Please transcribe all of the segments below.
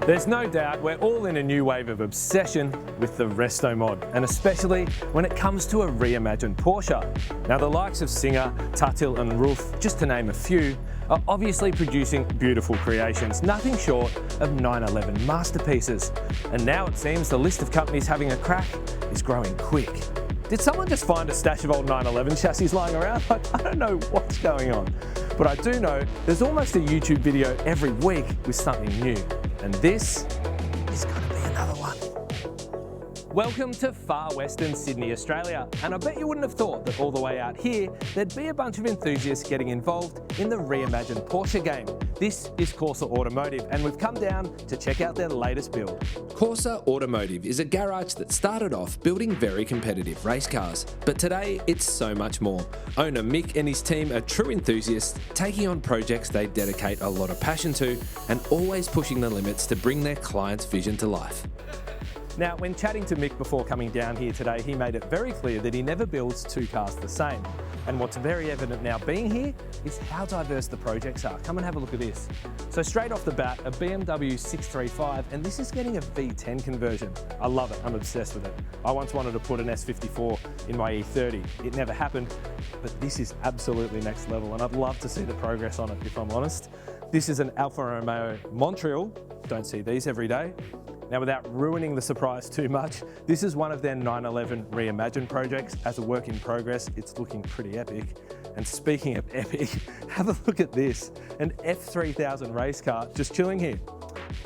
There's no doubt we're all in a new wave of obsession with the Restomod, and especially when it comes to a reimagined Porsche. Now the likes of Singer, Tuthill and Roof, just to name a few, are obviously producing beautiful creations, nothing short of 911 masterpieces. And now it seems the list of companies having a crack is growing quick. Did someone just find a stash of old 911 chassis lying around? I don't know what's going on, but I do know there's almost a YouTube video every week with something new. And this is going to be another one. Welcome to far western Sydney, Australia. And I bet you wouldn't have thought that all the way out here, there'd be a bunch of enthusiasts getting involved in the reimagined Porsche game. This is Corsa Automotive, and we've come down to check out their latest build. Corsa Automotive is a garage that started off building very competitive race cars, but today it's so much more. Owner Mick and his team are true enthusiasts, taking on projects they dedicate a lot of passion to and always pushing the limits to bring their clients' vision to life. Now, when chatting to Mick before coming down here today, he made it very clear that he never builds two cars the same. And what's very evident now being here is how diverse the projects are. Come and have a look at this. So straight off the bat, a BMW 635, and this is getting a V10 conversion. I love it, I'm obsessed with it. I once wanted to put an S54 in my E30. It never happened, but this is absolutely next level, and I'd love to see the progress on it, if I'm honest. This is an Alfa Romeo Montreal. Don't see these every day. Now, without ruining the surprise too much, this is one of their 911 reimagined projects. As a work in progress, it's looking pretty epic. And speaking of epic, have a look at this, an F3000 race car just chilling here.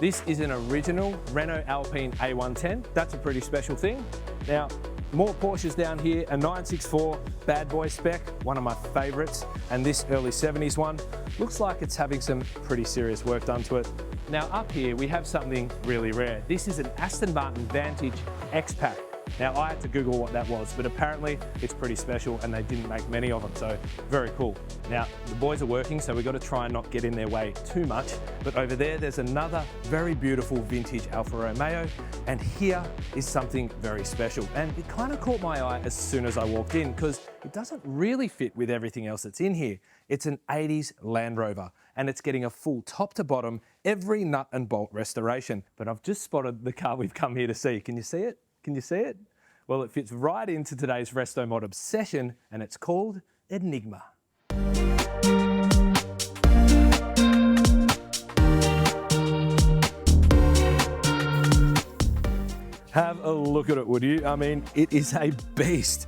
This is an original Renault Alpine A110. That's a pretty special thing. Now, more Porsches down here, a 964 bad boy spec, one of my favorites, and this early 70s one looks like it's having some pretty serious work done to it. Now up here we have something really rare. This is an Aston Martin Vantage X-Pack. Now I had to Google what that was, but apparently it's pretty special and they didn't make many of them, so very cool. Now the boys are working, so we've got to try and not get in their way too much, but over there's another very beautiful vintage Alfa Romeo, and here is something very special. And it kind of caught my eye as soon as I walked in because it doesn't really fit with everything else that's in here. It's an 80s Land Rover, and it's getting a full top to bottom, every nut and bolt restoration. But I've just spotted the car we've come here to see. Can you see it? Can you see it? Well, it fits right into today's Restomod obsession, and it's called Enigma. Have a look at it, would you? I mean, it is a beast.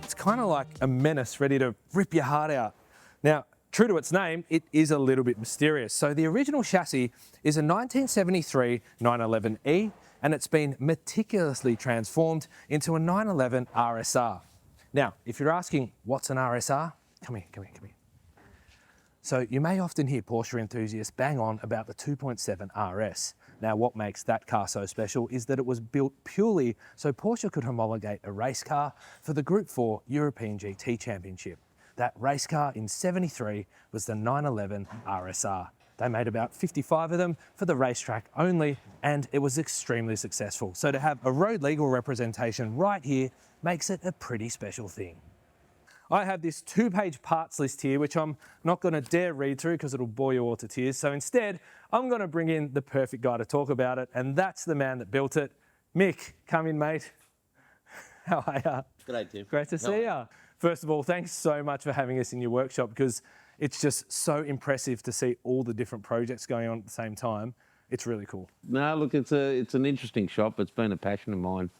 It's kind of like a menace ready to rip your heart out. Now, true to its name, it is a little bit mysterious. So the original chassis is a 1973 911E, and it's been meticulously transformed into a 911 RSR. Now, if you're asking, what's an RSR? Come here. So you may often hear Porsche enthusiasts bang on about the 2.7 RS. Now, what makes that car so special is that it was built purely so Porsche could homologate a race car for the Group 4 European GT Championship. That race car in '73 was the 911 RSR. They made about 55 of them for the racetrack only, and it was extremely successful. So to have a road legal representation right here makes it a pretty special thing. I have this 2-page parts list here, which I'm not going to dare read through because it'll bore you all to tears. So instead, I'm going to bring in the perfect guy to talk about it, and that's the man that built it. Mick, come in, mate. How are you? G'day, Tim. Great to see you. First of all, thanks so much for having us in your workshop, because it's just so impressive to see all the different projects going on at the same time. It's really cool. No, look, it's an interesting shop. It's been a passion of mine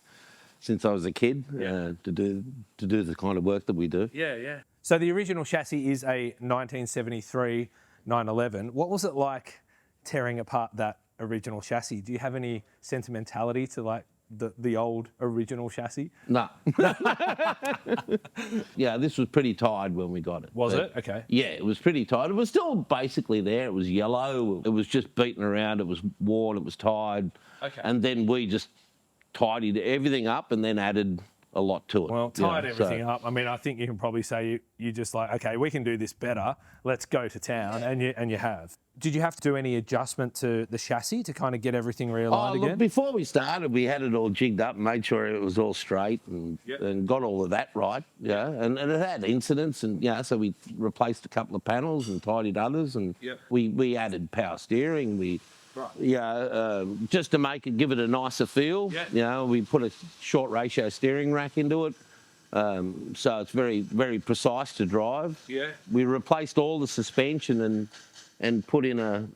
since I was a kid, to do the kind of work that we do. Yeah. So the original chassis is a 1973 911. What was it like tearing apart that original chassis? Do you have any sentimentality to like the old original chassis? No. Yeah, this was pretty tired when we got it. Was it? Okay. Yeah, it was pretty tired. It was still basically there. It was yellow. It was just beaten around. It was worn. It was tired. Okay. And then we just tidied everything up and then added a lot to it. Well, tied everything up. I mean, I think you can probably say you just like, okay, we can do this better. Let's go to town, and you have. Did you have to do any adjustment to the chassis to kind of get everything realigned again? Look, before we started, we had it all jigged up and made sure it was all straight and got all of that right. Yeah, and it had incidents, and so we replaced a couple of panels and tidied others, and we added power steering. We Yeah, just to give it a nicer feel. Yeah. You know, we put a short ratio steering rack into it, so it's very precise to drive. Yeah. We replaced all the suspension and put in a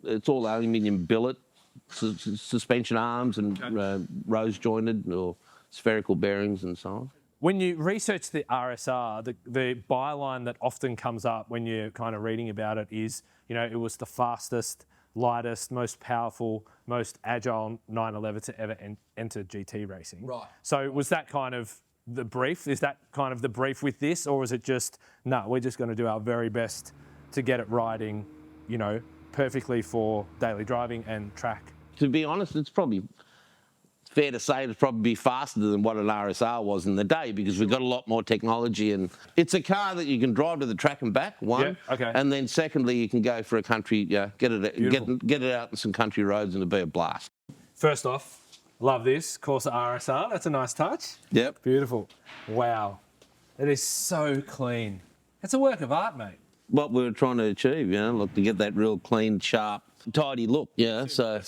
it's all aluminium billet suspension arms and rose jointed or spherical bearings and so on. When you research the RSR, the byline that often comes up when you're kind of reading about it is, you know, it was the fastest, lightest, most powerful, most agile 911 to ever enter GT racing. Right. So was that kind of the brief? Is that kind of the brief with this, or is it just, no, we're just going to do our very best to get it riding, you know, perfectly for daily driving and track? To be honest, it's probably fair to say it'd probably be faster than what an RSR was in the day, because we've got a lot more technology, and it's a car that you can drive to the track and back, one. Yeah, okay. And then secondly, you can go for a country, get it out in some country roads and it'll be a blast. First off, love this Corsa RSR. That's a nice touch. Yep. Beautiful. Wow. It is so clean. It's a work of art, mate. What we were trying to achieve, you know, look, to get that real clean, sharp, tidy look, yeah. So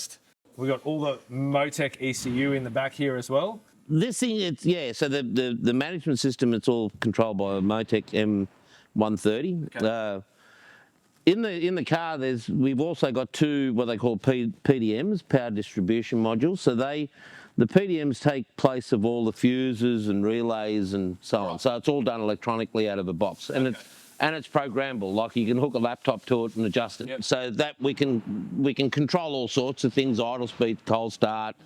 We've got all the Motec ECU in the back here as well. this thing, so the management system, it's all controlled by a Motec M130. Okay. In the car, we've also got two what they call PDMs, power distribution modules. So the PDMs take place of all the fuses and relays and so on. So it's all done electronically out of a box, and it's programmable. Like, you can hook a laptop to it and adjust it, so that we can control all sorts of things: idle speed, cold start,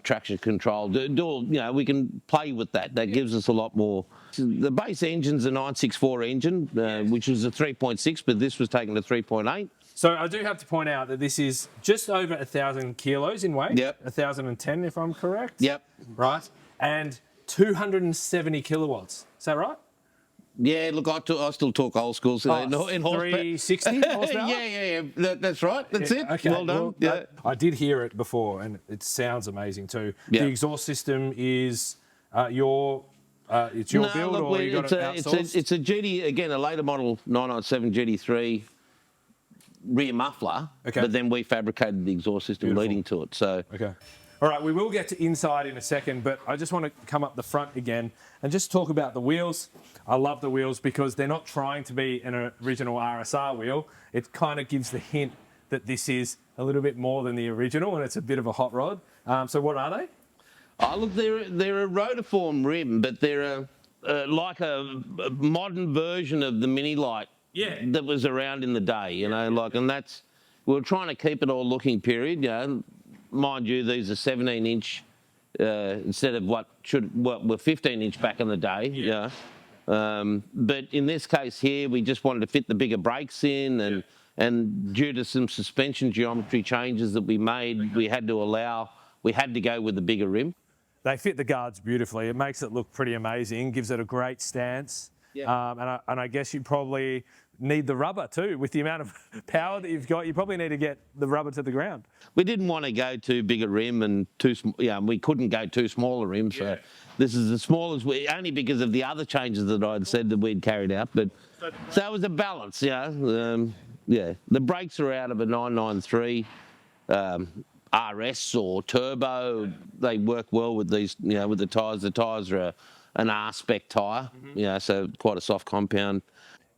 traction control. We can play with that. That gives us a lot more. The base engine's a 964 engine, which was a 3.6, but this was taken to 3.8. So I do have to point out that this is just over 1,000 kilos in weight. Yep. 1,010 if I'm correct. Yep. Right. And 270 kilowatts. Is that right? Yeah, look, I still talk old school. So in horsepower. 360 horsepower? yeah. That's right. That's it. Okay. Well done. Well, I did hear it before, and it sounds amazing too. Yeah. The exhaust system is it's your build, or you got it outsourced? It's a GT, again, a later model 997 GT3 rear muffler, but then we fabricated the exhaust system leading to it. So okay. All right, we will get to inside in a second, but I just want to come up the front again and just talk about the wheels. I love the wheels because they're not trying to be an original RSR wheel. It kind of gives the hint that this is a little bit more than the original, and it's a bit of a hot rod. So what are they? Oh, look, they're a rotiform rim, but they're like a modern version of the Mini Light that was around in the day, and that's, we were trying to keep it all looking period, Mind you, these are 17-inch instead of what were 15-inch back in the day, but in this case here, we just wanted to fit the bigger brakes in, and due to some suspension geometry changes that we made, we had to go with the bigger rim. They fit the guards beautifully. It makes it look pretty amazing, gives it a great stance. Yeah. And I guess you probably need the rubber too. With the amount of power that you've got, you probably need to get the rubber to the ground. We didn't want to go too big a rim and we couldn't go too small a rim. So this is the smallest, only because of the other changes that I'd said that we'd carried out. But so it was a balance, The brakes are out of a 993 RS or turbo. They work well with these, with the tyres. The tyres are an R-spec tyre, so quite a soft compound.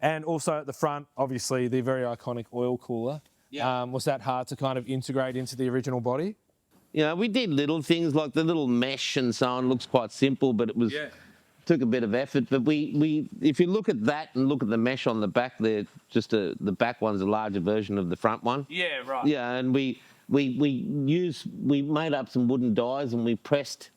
And also at the front, obviously, the very iconic oil cooler. Yeah. Was that hard to kind of integrate into the original body? We did little things like the little mesh and so on. Looks quite simple, but it was took a bit of effort. But we if you look at that and look at the mesh on the back, there, the back one's a larger version of the front one. Yeah, right. Yeah, and we made up some wooden dies and we pressed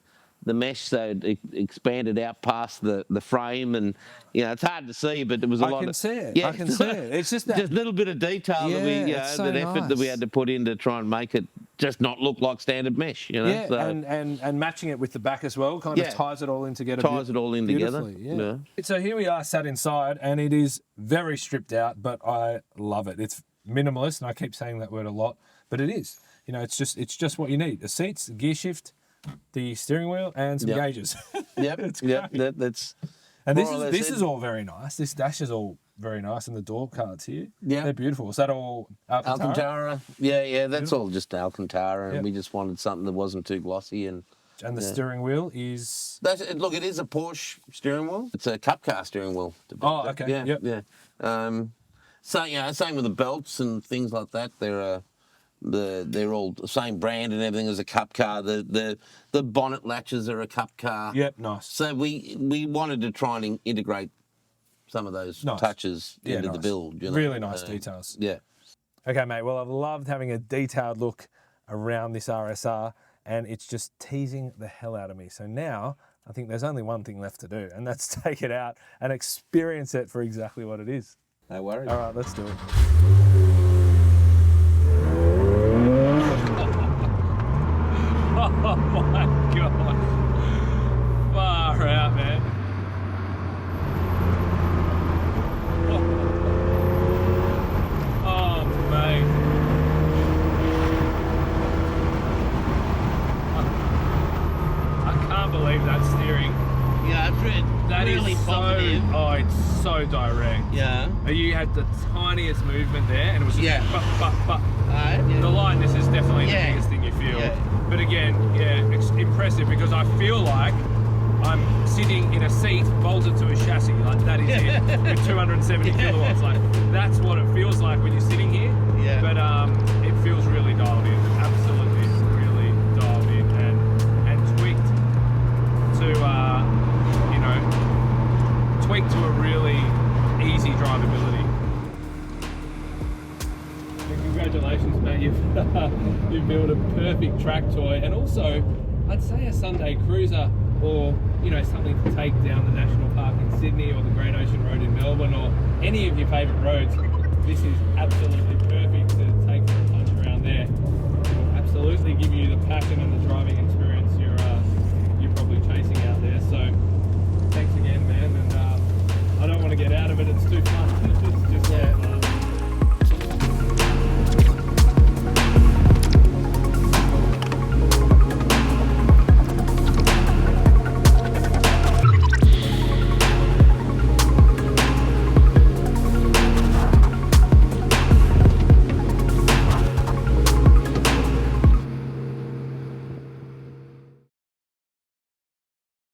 the mesh so it expanded out past the frame, and it's hard to see, but it was a lot. I can see it. I can see it. It's just that just a little bit of detail that we effort that we had to put in to try and make it just not look like standard mesh. Yeah, so, and matching it with the back as well kind of ties it all in together. Ties it all in together. Yeah. So here we are sat inside, and it is very stripped out, but I love it. It's minimalist, and I keep saying that word a lot, but it is. It's just what you need: the seats, the gear shift, the steering wheel, and some gauges. That's and this is all very nice. This dash is all very nice, and the door cards here. Yeah. They're beautiful. Is that all Alcantara? Alcantara. Yeah, that's all just Alcantara, and Yep. we just wanted something that wasn't too glossy. And the steering wheel is... look, it is a Porsche steering wheel. It's a cup car steering wheel. Oh, okay. Yeah. So same with the belts and things like that. They're all the same brand and everything as a cup car. The bonnet latches are a cup car. Yep, nice. So we wanted to try and integrate some of those touches into the build. You know? Really nice details. Yeah. Okay, mate. Well, I've loved having a detailed look around this RSR, and it's just teasing the hell out of me. So now I think there's only one thing left to do, and that's take it out and experience it for exactly what it is. No worries. All right, let's do it. Oh my God. Far out, man. Oh, mate. I can't believe that steering. Yeah, That really is positive. Oh, it's so direct. Yeah. You had the tiniest movement there, and it was just but. Yeah. The lightness is definitely the Yeah. biggest thing you feel. Yeah. But again, it's impressive because I feel like I'm sitting in a seat bolted to a chassis. Like that is it. With 270 kilowatts. Like that's what it feels like when you're sitting here. Yeah. But it feels really dialed in. Absolutely really dialed in and tweaked to tweaked to a really easy drivability. Congratulations, mate. You've built a perfect track toy, and also I'd say a Sunday cruiser, or something to take down the National Park in Sydney or the Great Ocean Road in Melbourne or any of your favourite roads. This is absolutely perfect to take for a punch around there. It will absolutely give you the passion and the driving experience you're probably chasing out there. So thanks again, man. And I don't want to get out of it. It's too fun. It's just